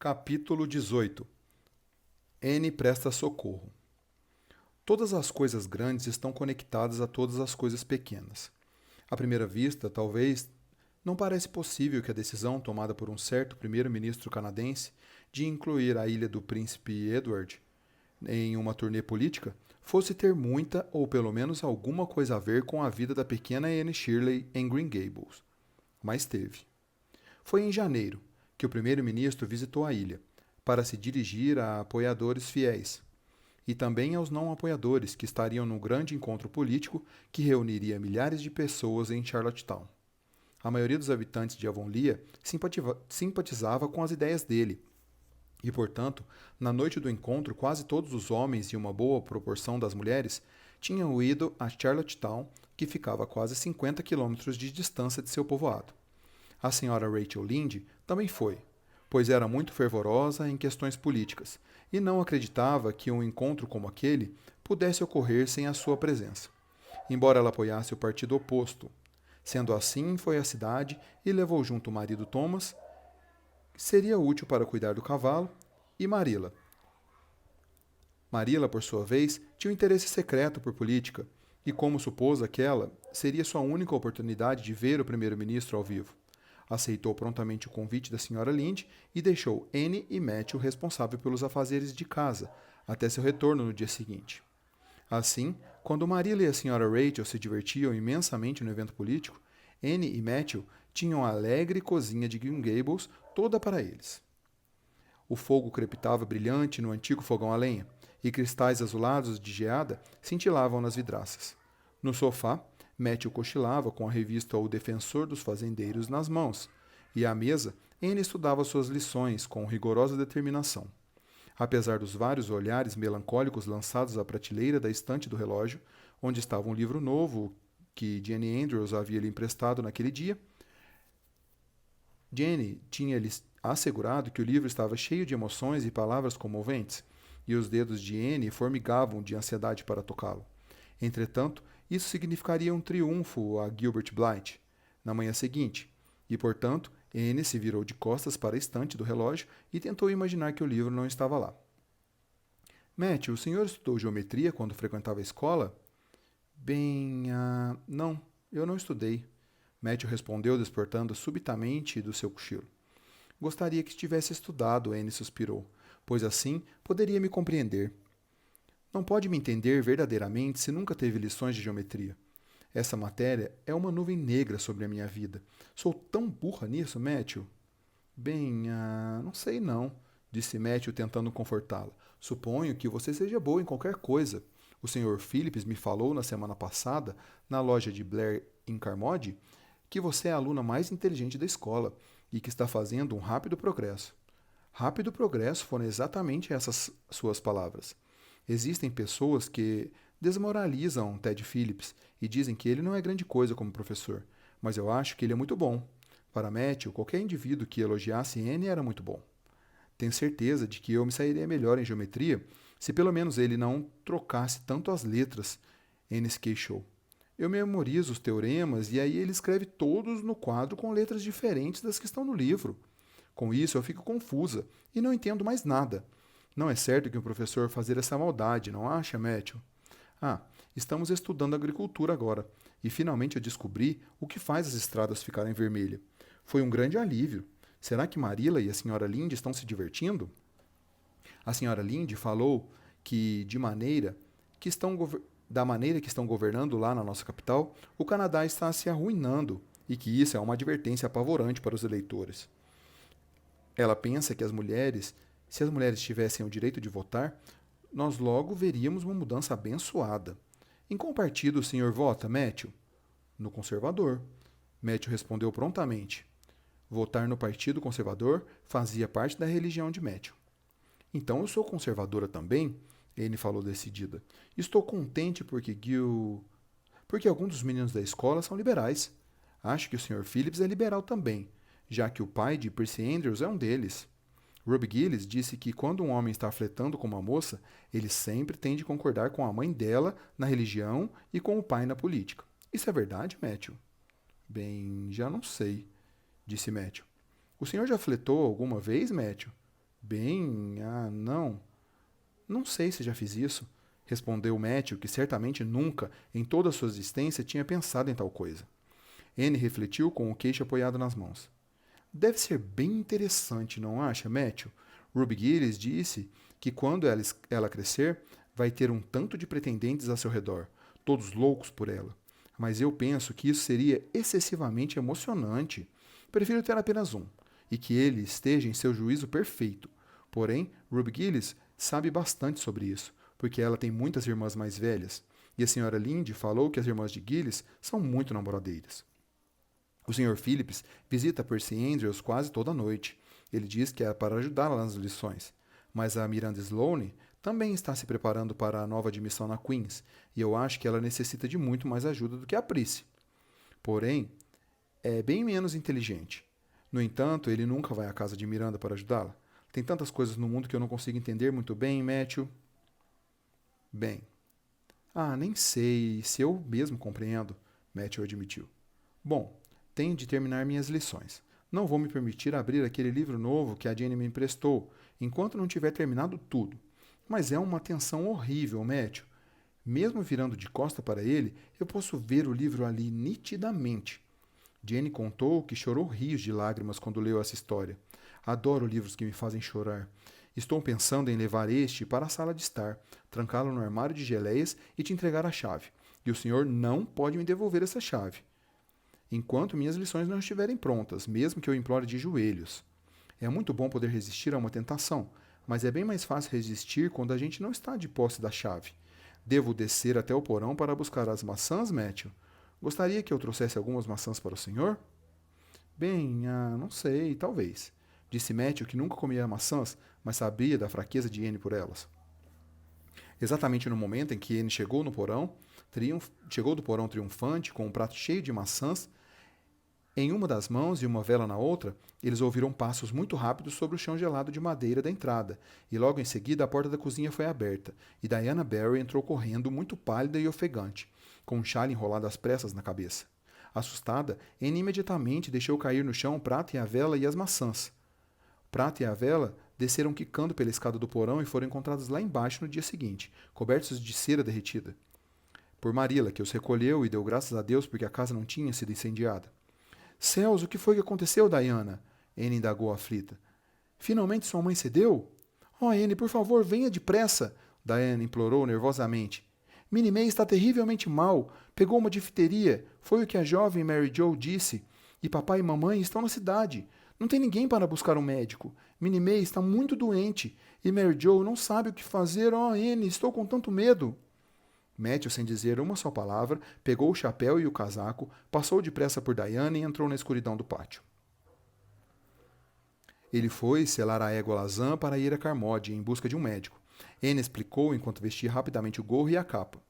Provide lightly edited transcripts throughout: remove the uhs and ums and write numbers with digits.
Capítulo 18. N presta socorro. Todas as coisas grandes estão conectadas a todas as coisas pequenas. À primeira vista, talvez, não parece possível que a decisão tomada por um certo primeiro-ministro canadense de incluir a ilha do Príncipe Edward em uma turnê política fosse ter muita ou pelo menos alguma coisa a ver com a vida da pequena Anne Shirley em Green Gables. Mas teve. Foi em janeiro que o primeiro-ministro visitou a ilha, para se dirigir a apoiadores fiéis, e também aos não apoiadores que estariam no grande encontro político que reuniria milhares de pessoas em Charlottetown. A maioria dos habitantes de Avonlea simpatizava com as ideias dele, e, portanto, na noite do encontro, quase todos os homens e uma boa proporção das mulheres tinham ido a Charlottetown, que ficava a quase 50 quilômetros de distância de seu povoado. A senhora Rachel Lynde também foi, pois era muito fervorosa em questões políticas e não acreditava que um encontro como aquele pudesse ocorrer sem a sua presença, embora ela apoiasse o partido oposto. Sendo assim, foi à cidade e levou junto o marido Thomas, que seria útil para cuidar do cavalo, e Marilla. Marilla, por sua vez, tinha um interesse secreto por política, e como supôs aquela, seria sua única oportunidade de ver o primeiro-ministro ao vivo. Aceitou prontamente o convite da senhora Lynde e deixou Anne e Matthew responsáveis pelos afazeres de casa, até seu retorno no dia seguinte. Assim, quando Marilla e a senhora Rachel se divertiam imensamente no evento político, Anne e Matthew tinham a alegre cozinha de Green Gables toda para eles. O fogo crepitava brilhante no antigo fogão a lenha, e cristais azulados de geada cintilavam nas vidraças. No sofá, Matthew cochilava com a revista O Defensor dos Fazendeiros nas mãos, e à mesa, Anne estudava suas lições com rigorosa determinação. Apesar dos vários olhares melancólicos lançados à prateleira da estante do relógio, onde estava um livro novo que Jenny Andrews havia lhe emprestado naquele dia, Jenny tinha-lhe assegurado que o livro estava cheio de emoções e palavras comoventes, e os dedos de Anne formigavam de ansiedade para tocá-lo. Entretanto, isso significaria um triunfo a Gilbert Blythe na manhã seguinte, e, portanto, Anne se virou de costas para a estante do relógio e tentou imaginar que o livro não estava lá. Matthew, o senhor estudou geometria quando frequentava a escola? Não, eu não estudei. Matthew respondeu, despertando subitamente do seu cochilo. Gostaria que tivesse estudado, Anne suspirou, pois assim poderia me compreender. Não pode me entender verdadeiramente se nunca teve lições de geometria. Essa matéria é uma nuvem negra sobre a minha vida. Sou tão burra nisso, Matthew? Não sei não, disse Matthew tentando confortá-la. Suponho que você seja boa em qualquer coisa. O Sr. Phillips me falou na semana passada, na loja de Blair em Carmody, que você é a aluna mais inteligente da escola e que está fazendo um rápido progresso. Rápido progresso foram exatamente essas suas palavras. Existem pessoas que desmoralizam Ted Phillips e dizem que ele não é grande coisa como professor, mas eu acho que ele é muito bom. Para Matthew, qualquer indivíduo que elogiasse Anne era muito bom. Tenho certeza de que eu me sairia melhor em geometria se pelo menos ele não trocasse tanto as letras, Anne se queixou. Eu memorizo os teoremas e aí ele escreve todos no quadro com letras diferentes das que estão no livro. Com isso eu fico confusa e não entendo mais nada. Não é certo que um professor fazer essa maldade, não acha, Matthew? Ah, estamos estudando agricultura agora, e finalmente eu descobri o que faz as estradas ficarem vermelhas. Foi um grande alívio. Será que Marilla e a senhora Lynde estão se divertindo? A senhora Lynde falou que, da maneira que estão governando lá na nossa capital, o Canadá está se arruinando e que isso é uma advertência apavorante para os eleitores. Ela pensa que se as mulheres tivessem o direito de votar, nós logo veríamos uma mudança abençoada. Em qual partido o senhor vota, Matthew? No conservador. Matthew respondeu prontamente. Votar no Partido Conservador fazia parte da religião de Matthew. Então eu sou conservadora também, Anne falou decidida. Estou contente porque alguns dos meninos da escola são liberais. Acho que o Sr. Phillips é liberal também, já que o pai de Percy Andrews é um deles. Ruby Gillis disse que quando um homem está flertando com uma moça, ele sempre tem de concordar com a mãe dela na religião e com o pai na política. Isso é verdade, Matthew? Já não sei, disse Matthew. O senhor já flertou alguma vez, Matthew? Bem, não. Não sei se já fiz isso, respondeu Matthew, que certamente nunca, em toda a sua existência, tinha pensado em tal coisa. Anne refletiu com o queixo apoiado nas mãos. Deve ser bem interessante, não acha, Matthew? Ruby Gillis disse que quando ela crescer, vai ter um tanto de pretendentes a seu redor, todos loucos por ela. Mas eu penso que isso seria excessivamente emocionante. Prefiro ter apenas um, e que ele esteja em seu juízo perfeito. Porém, Ruby Gillis sabe bastante sobre isso, porque ela tem muitas irmãs mais velhas, e a senhora Lynde falou que as irmãs de Gillis são muito namoradeiras. O Sr. Phillips visita Percy Andrews quase toda noite. Ele diz que é para ajudá-la nas lições. Mas a Miranda Sloane também está se preparando para a nova admissão na Queen's, e eu acho que ela necessita de muito mais ajuda do que a Prissy. Porém, é bem menos inteligente. No entanto, ele nunca vai à casa de Miranda para ajudá-la. Tem tantas coisas no mundo que eu não consigo entender muito bem, Matthew. Bem, nem sei se eu mesmo compreendo, Matthew admitiu. Bom, tenho de terminar minhas lições. Não vou me permitir abrir aquele livro novo que a Jane me emprestou, enquanto não tiver terminado tudo. Mas é uma tensão horrível, Matthew. Mesmo virando de costa para ele, eu posso ver o livro ali nitidamente. Jane contou que chorou rios de lágrimas quando leu essa história. Adoro livros que me fazem chorar. Estou pensando em levar este para a sala de estar, trancá-lo no armário de geleias e te entregar a chave. E o senhor não pode me devolver essa chave enquanto minhas lições não estiverem prontas, mesmo que eu implore de joelhos. É muito bom poder resistir a uma tentação, mas é bem mais fácil resistir quando a gente não está de posse da chave. Devo descer até o porão para buscar as maçãs, Matthew? Gostaria que eu trouxesse algumas maçãs para o senhor? Bem, não sei, talvez. Disse Matthew que nunca comia maçãs, mas sabia da fraqueza de Anne por elas. Exatamente no momento em que Anne chegou do porão triunfante, com um prato cheio de maçãs, em uma das mãos e uma vela na outra, eles ouviram passos muito rápidos sobre o chão gelado de madeira da entrada, e logo em seguida a porta da cozinha foi aberta, e Diana Barry entrou correndo, muito pálida e ofegante, com um chale enrolado às pressas na cabeça. Assustada, Anne imediatamente deixou cair no chão o prato e a vela e as maçãs. O prato e a vela desceram quicando pela escada do porão e foram encontrados lá embaixo no dia seguinte, cobertos de cera derretida. Por Marilla, que os recolheu e deu graças a Deus porque a casa não tinha sido incendiada. Céus, o que foi que aconteceu, Diana? Anne indagou aflita. Finalmente sua mãe cedeu? Oh, Anne, por favor, venha depressa, Diana implorou nervosamente. Minnie May está terrivelmente mal. Pegou uma difteria. Foi o que a jovem Mary Jo disse. E papai e mamãe estão na cidade. Não tem ninguém para buscar um médico. Minnie May está muito doente. E Mary Jo não sabe o que fazer. Oh, Anne, estou com tanto medo. Matthew, sem dizer uma só palavra, pegou o chapéu e o casaco, passou depressa por Diana e entrou na escuridão do pátio. Ele foi selar a égua Lazan para ir a Carmody em busca de um médico. Anne explicou enquanto vestia rapidamente o gorro e a capa.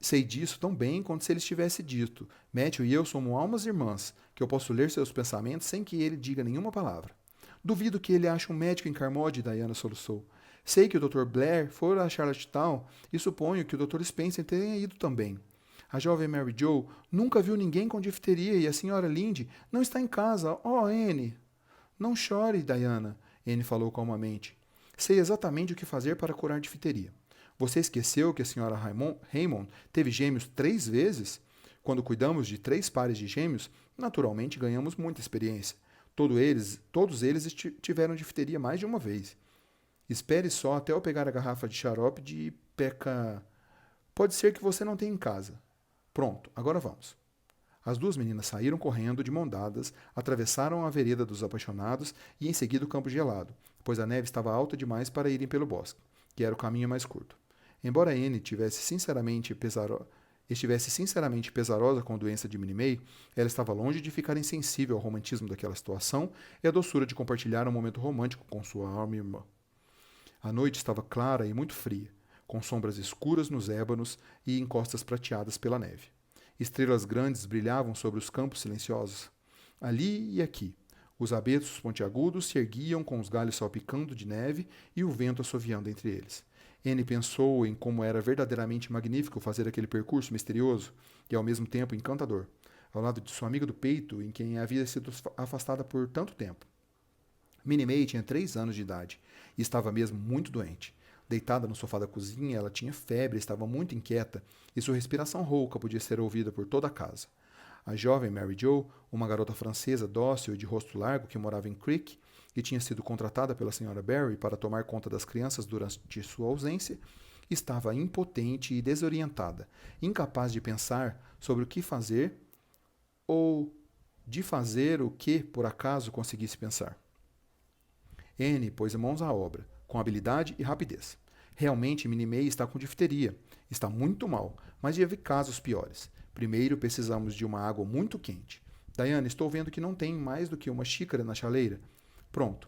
Sei disso tão bem quanto se ele tivesse dito. Matthew e eu somos almas irmãs, que eu posso ler seus pensamentos sem que ele diga nenhuma palavra. Duvido que ele ache um médico em Carmody, Diana soluçou. Sei que o Dr. Blair foi a Charlottetown e suponho que o Dr. Spencer tenha ido também. A jovem Mary Jo nunca viu ninguém com difteria e a senhora Lynde não está em casa. Oh, Anne! Não chore, Diana, Anne falou calmamente. Sei exatamente o que fazer para curar difteria. Você esqueceu que a senhora Raymond teve gêmeos 3 vezes? Quando cuidamos de 3 pares de gêmeos, naturalmente ganhamos muita experiência. Todos eles tiveram difteria mais de uma vez. Espere só até eu pegar a garrafa de xarope de peca. Pode ser que você não tenha em casa. Pronto, agora vamos. As 2 meninas saíram correndo de mão dadas, atravessaram a vereda dos apaixonados e em seguida o campo gelado, pois a neve estava alta demais para irem pelo bosque, que era o caminho mais curto. Embora Anne estivesse sinceramente pesarosa com a doença de Minnie May, ela estava longe de ficar insensível ao romantismo daquela situação e à doçura de compartilhar um momento romântico com sua alma irmã. A noite estava clara e muito fria, com sombras escuras nos ébanos e encostas prateadas pela neve. Estrelas grandes brilhavam sobre os campos silenciosos. Ali e aqui, os abetos pontiagudos se erguiam com os galhos salpicando de neve e o vento assoviando entre eles. Anne pensou em como era verdadeiramente magnífico fazer aquele percurso misterioso e ao mesmo tempo encantador, ao lado de sua amiga do peito, em quem havia sido afastada por tanto tempo. Minnie May tinha 3 anos de idade e estava mesmo muito doente. Deitada no sofá da cozinha, ela tinha febre, estava muito inquieta e sua respiração rouca podia ser ouvida por toda a casa. A jovem Mary Jo, uma garota francesa dócil e de rosto largo que morava em Creek e tinha sido contratada pela Sra. Barry para tomar conta das crianças durante sua ausência, estava impotente e desorientada, incapaz de pensar sobre o que fazer ou de fazer o que, por acaso, conseguisse pensar. Anne pôs mãos à obra, com habilidade e rapidez. Realmente, Minnie May está com difteria. Está muito mal, mas já vi casos piores. Primeiro, precisamos de uma água muito quente. Diana, estou vendo que não tem mais do que uma xícara na chaleira. Pronto.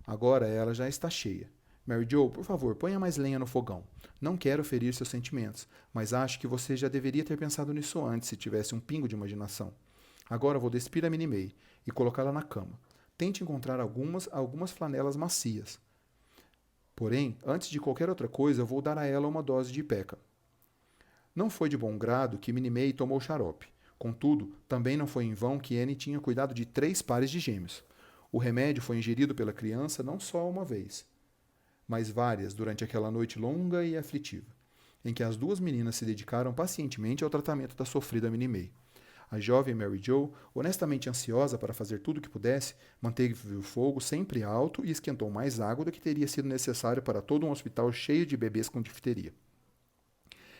Agora ela já está cheia. Mary Jo, por favor, ponha mais lenha no fogão. Não quero ferir seus sentimentos, mas acho que você já deveria ter pensado nisso antes se tivesse um pingo de imaginação. Agora vou despir a Minnie May e colocá-la na cama. Tente encontrar algumas flanelas macias. Porém, antes de qualquer outra coisa, vou dar a ela uma dose de Ipeca. Não foi de bom grado que Minnie May tomou xarope. Contudo, também não foi em vão que Anne tinha cuidado de 3 pares de gêmeos. O remédio foi ingerido pela criança não só uma vez, mas várias durante aquela noite longa e aflitiva, em que as 2 meninas se dedicaram pacientemente ao tratamento da sofrida Minnie May. A jovem Mary Jo, honestamente ansiosa para fazer tudo o que pudesse, manteve o fogo sempre alto e esquentou mais água do que teria sido necessário para todo um hospital cheio de bebês com difteria.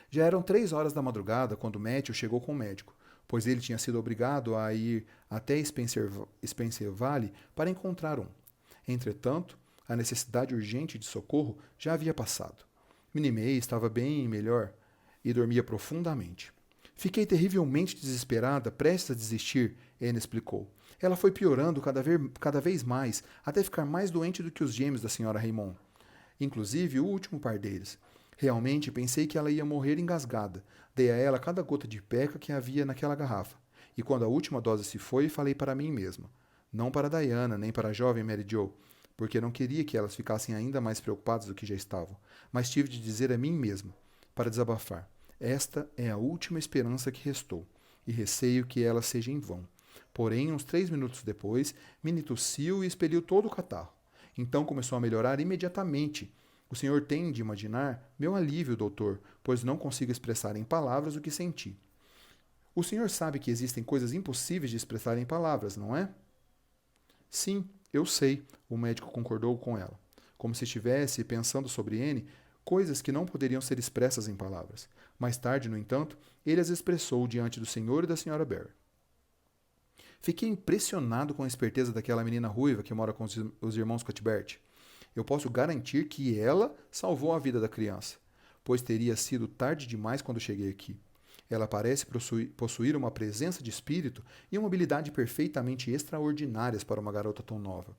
Já eram 3 horas da madrugada quando Matthew chegou com o médico, pois ele tinha sido obrigado a ir até Spencer Valley para encontrar um. Entretanto, a necessidade urgente de socorro já havia passado. Minnie May estava bem melhor e dormia profundamente. Fiquei terrivelmente desesperada, prestes a desistir, Anne explicou. Ela foi piorando cada vez mais, até ficar mais doente do que os gêmeos da Sra. Raymond. Inclusive o último par deles. Realmente pensei que ela ia morrer engasgada. Dei a ela cada gota de peca que havia naquela garrafa. E quando a última dose se foi, falei para mim mesma. Não para Diana, nem para a jovem Mary Jo, porque não queria que elas ficassem ainda mais preocupadas do que já estavam. Mas tive de dizer a mim mesma, para desabafar. Esta é a última esperança que restou, e receio que ela seja em vão. Porém, uns 3 minutos depois, Minnie tossiu e expeliu todo o catarro. Então começou a melhorar imediatamente. O senhor tem de imaginar meu alívio, doutor, pois não consigo expressar em palavras o que senti. O senhor sabe que existem coisas impossíveis de expressar em palavras, não é? Sim, eu sei, o médico concordou com ela, como se estivesse pensando sobre Anne, coisas que não poderiam ser expressas em palavras. Mais tarde, no entanto, ele as expressou diante do senhor e da senhora Barry. Fiquei impressionado com a esperteza daquela menina ruiva que mora com os irmãos Cuthbert. Eu posso garantir que ela salvou a vida da criança, pois teria sido tarde demais quando cheguei aqui. Ela parece possuir uma presença de espírito e uma habilidade perfeitamente extraordinárias para uma garota tão nova.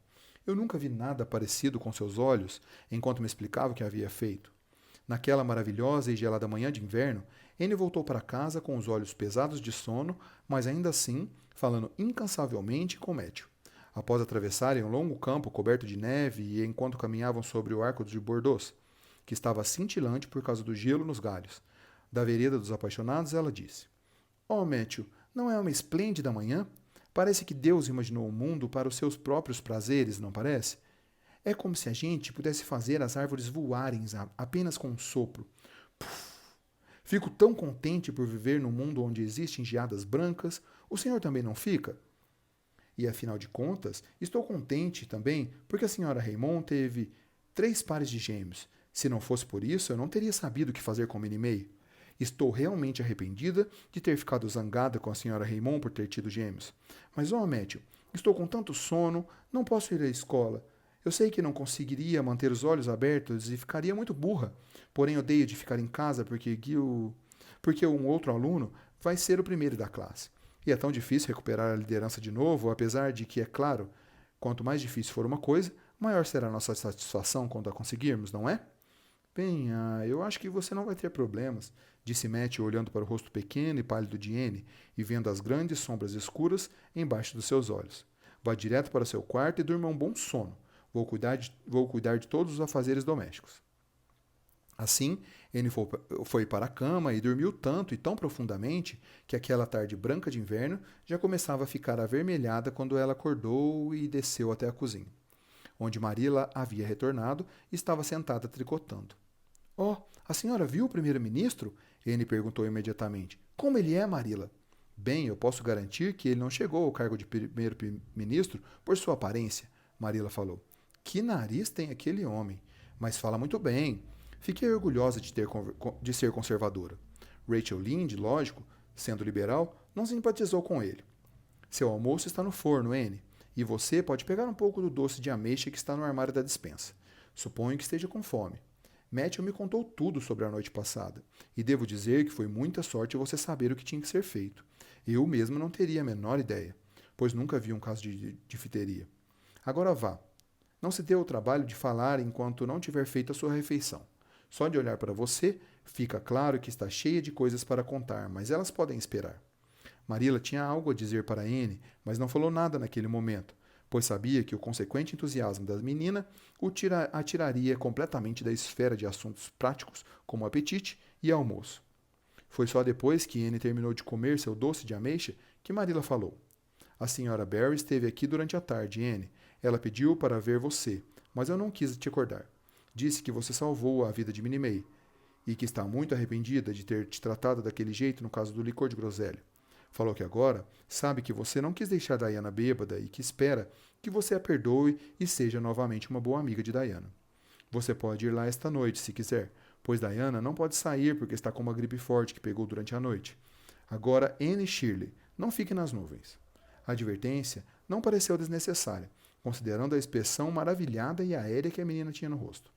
Eu nunca vi nada parecido com seus olhos enquanto me explicava o que havia feito. Naquela maravilhosa e gelada manhã de inverno, Anne voltou para casa com os olhos pesados de sono, mas ainda assim falando incansavelmente com Matthew. Após atravessarem um longo campo coberto de neve e enquanto caminhavam sobre o arco de Bordeaux, que estava cintilante por causa do gelo nos galhos, da vereda dos apaixonados, ela disse: Oh, Matthew, não é uma esplêndida manhã? Parece que Deus imaginou o mundo para os seus próprios prazeres, não parece? É como se a gente pudesse fazer as árvores voarem apenas com um sopro. Puf! Fico tão contente por viver num mundo onde existem geadas brancas. O senhor também não fica? E afinal de contas, estou contente também porque a senhora Raymond teve 3 pares de gêmeos. Se não fosse por isso, eu não teria sabido o que fazer com Minnie May. Estou realmente arrependida de ter ficado zangada com a senhora Raymond por ter tido gêmeos. Mas, Matthew, estou com tanto sono, não posso ir à escola. Eu sei que não conseguiria manter os olhos abertos e ficaria muito burra. Porém, odeio de ficar em casa porque um outro aluno vai ser o primeiro da classe. E é tão difícil recuperar a liderança de novo, apesar de que, é claro, quanto mais difícil for uma coisa, maior será a nossa satisfação quando a conseguirmos, não é? Bem, eu acho que você não vai ter problemas, disse Matthew olhando para o rosto pequeno e pálido de Anne e vendo as grandes sombras escuras embaixo dos seus olhos. Vá direto para seu quarto e durma um bom sono. Vou cuidar de todos os afazeres domésticos. Assim, Anne foi para a cama e dormiu tanto e tão profundamente que aquela tarde branca de inverno já começava a ficar avermelhada quando ela acordou e desceu até a cozinha. onde Marilla havia retornado e estava sentada tricotando. Oh, a senhora viu o primeiro-ministro? Anne perguntou imediatamente. Como ele é, Marilla? Bem, eu posso garantir que ele não chegou ao cargo de primeiro-ministro por sua aparência, Marilla falou. Que nariz tem aquele homem? Mas fala muito bem. Fiquei orgulhosa de ser conservadora. Rachel Lynde, lógico, sendo liberal, não simpatizou com ele. Seu almoço está no forno, Anne, e você pode pegar um pouco do doce de ameixa que está no armário da despensa. Suponho que esteja com fome. Matthew me contou tudo sobre a noite passada, e devo dizer que foi muita sorte você saber o que tinha que ser feito. Eu mesmo não teria a menor ideia, pois nunca vi um caso de difteria. Agora vá. Não se dê o trabalho de falar enquanto não tiver feito a sua refeição. Só de olhar para você, fica claro que está cheia de coisas para contar, mas elas podem esperar. Marilla tinha algo a dizer para Anne, mas não falou nada naquele momento, pois sabia que o consequente entusiasmo da menina a tiraria completamente da esfera de assuntos práticos como apetite e almoço. Foi só depois que Anne terminou de comer seu doce de ameixa que Marilla falou. A senhora Barry esteve aqui durante a tarde, Anne. Ela pediu para ver você, mas eu não quis te acordar. Disse que você salvou a vida de Minnie May e que está muito arrependida de ter te tratado daquele jeito no caso do licor de groselha. Falou que agora sabe que você não quis deixar Diana bêbada e que espera que você a perdoe e seja novamente uma boa amiga de Diana. Você pode ir lá esta noite, se quiser, pois Diana não pode sair porque está com uma gripe forte que pegou durante a noite. Agora, Anne Shirley, não fique nas nuvens. A advertência não pareceu desnecessária, considerando a expressão maravilhada e aérea que a menina tinha no rosto.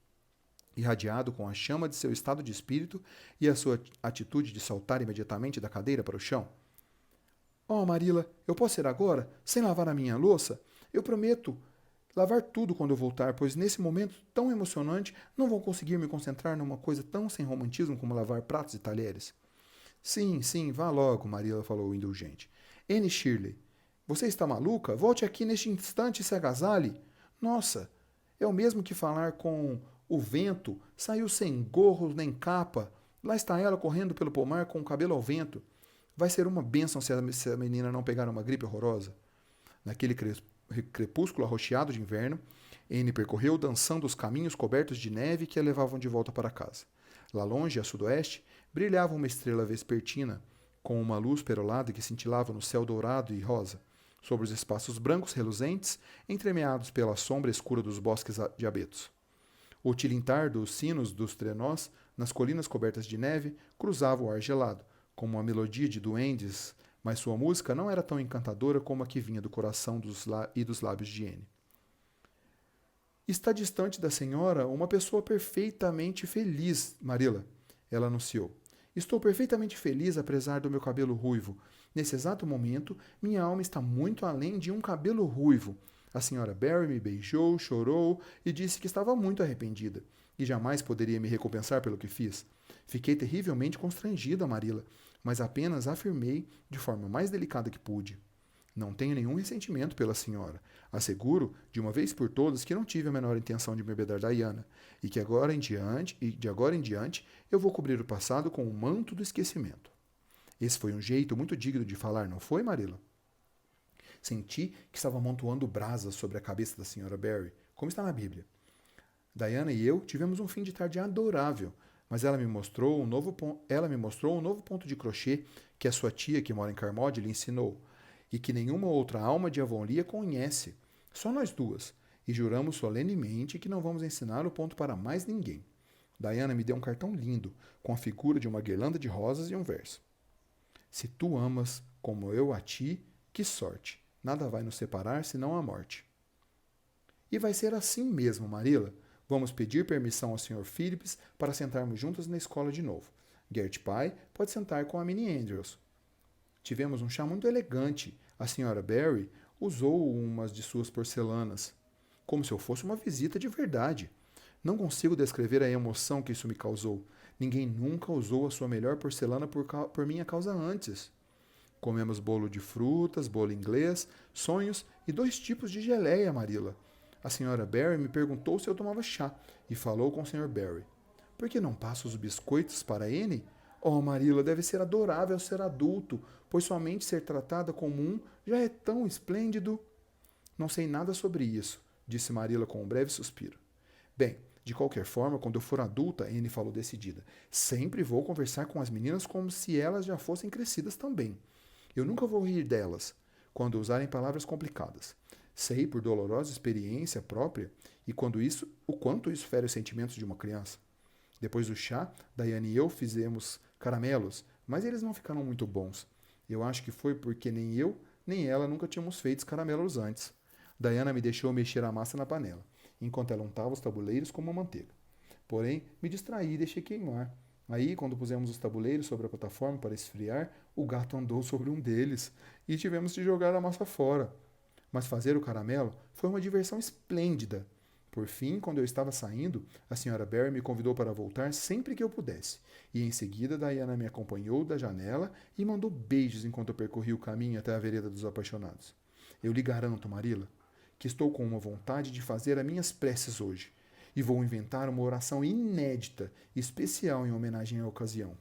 Irradiado com a chama de seu estado de espírito e a sua atitude de saltar imediatamente da cadeira para o chão. Oh, Marilla, eu posso ir agora, sem lavar a minha louça? Eu prometo lavar tudo quando eu voltar, pois nesse momento tão emocionante não vou conseguir me concentrar numa coisa tão sem romantismo como lavar pratos e talheres. Sim, sim, vá logo, Marilla falou indulgente. Anne Shirley, você está maluca? Volte aqui neste instante e se agasalhe. Nossa, é o mesmo que falar com o vento. Saiu sem gorro nem capa. Lá está ela correndo pelo pomar com o cabelo ao vento. Vai ser uma bênção se a menina não pegar uma gripe horrorosa. Naquele crepúsculo arroxeado de inverno, Anne percorreu dançando os caminhos cobertos de neve que a levavam de volta para casa. Lá longe, a sudoeste, brilhava uma estrela vespertina, com uma luz perolada que cintilava no céu dourado e rosa, sobre os espaços brancos reluzentes, entremeados pela sombra escura dos bosques de abetos. O tilintar dos sinos dos trenós, nas colinas cobertas de neve, cruzava o ar gelado, como uma melodia de duendes, mas sua música não era tão encantadora como a que vinha do coração e dos lábios de Anne. Está distante da senhora uma pessoa perfeitamente feliz, Marilla, ela anunciou. Estou perfeitamente feliz apesar do meu cabelo ruivo. Nesse exato momento, minha alma está muito além de um cabelo ruivo. A senhora Barry me beijou, chorou e disse que estava muito arrependida e jamais poderia me recompensar pelo que fiz. Fiquei terrivelmente constrangida, Marilla, mas apenas afirmei de forma mais delicada que pude. Não tenho nenhum ressentimento pela senhora. Asseguro, de uma vez por todas, que não tive a menor intenção de me embebedar Diana, e que de agora em diante, eu vou cobrir o passado com o manto do esquecimento. Esse foi um jeito muito digno de falar, não foi, Marilla? Senti que estava amontoando brasas sobre a cabeça da senhora Barry, como está na Bíblia. Diana e eu tivemos um fim de tarde adorável, mas ela me mostrou um novo ponto de crochê que a sua tia, que mora em Carmody, lhe ensinou, e que nenhuma outra alma de Avonlea conhece. Só nós duas. E juramos solenemente que não vamos ensinar o ponto para mais ninguém. Diana me deu um cartão lindo, com a figura de uma guirlanda de rosas e um verso. Se tu amas, como eu a ti, que sorte. Nada vai nos separar senão a morte. E vai ser assim mesmo, Marilla. Vamos pedir permissão ao Sr. Phillips para sentarmos juntas na escola de novo. Gert pai pode sentar com a Minnie Andrews. Tivemos um chá muito elegante. A senhora Barry usou umas de suas porcelanas, como se eu fosse uma visita de verdade. Não consigo descrever a emoção que isso me causou. Ninguém nunca usou a sua melhor porcelana por minha causa antes. Comemos bolo de frutas, bolo inglês, sonhos e 2 tipos de geleia, Marilla. A senhora Barry me perguntou se eu tomava chá e falou com o Sr. Barry. Por que não passa os biscoitos para Anne? Oh, Marilla, deve ser adorável ser adulto, pois somente ser tratada como um já é tão esplêndido. Não sei nada sobre isso. disse Marilla com um breve suspiro. Bem, de qualquer forma, quando eu for adulta, Anne falou decidida, sempre vou conversar com as meninas como se elas já fossem crescidas também. Eu nunca vou rir delas quando usarem palavras complicadas. Sei por dolorosa experiência própria e o quanto isso fere os sentimentos de uma criança. Depois do chá, Diane e eu fizemos caramelos, mas eles não ficaram muito bons. Eu acho que foi porque nem eu nem ela nunca tínhamos feito caramelos antes. Diana me deixou mexer a massa na panela, enquanto ela untava os tabuleiros com uma manteiga. Porém, me distraí e deixei queimar. Aí, quando pusemos os tabuleiros sobre a plataforma para esfriar, o gato andou sobre um deles e tivemos de jogar a massa fora. Mas fazer o caramelo foi uma diversão esplêndida. Por fim, quando eu estava saindo, a Sra. Barry me convidou para voltar sempre que eu pudesse. E em seguida, Diana me acompanhou da janela e mandou beijos enquanto eu percorria o caminho até a vereda dos apaixonados. Eu lhe garanto, Marilla, que estou com uma vontade de fazer as minhas preces hoje. E vou inventar uma oração inédita, especial em homenagem à ocasião.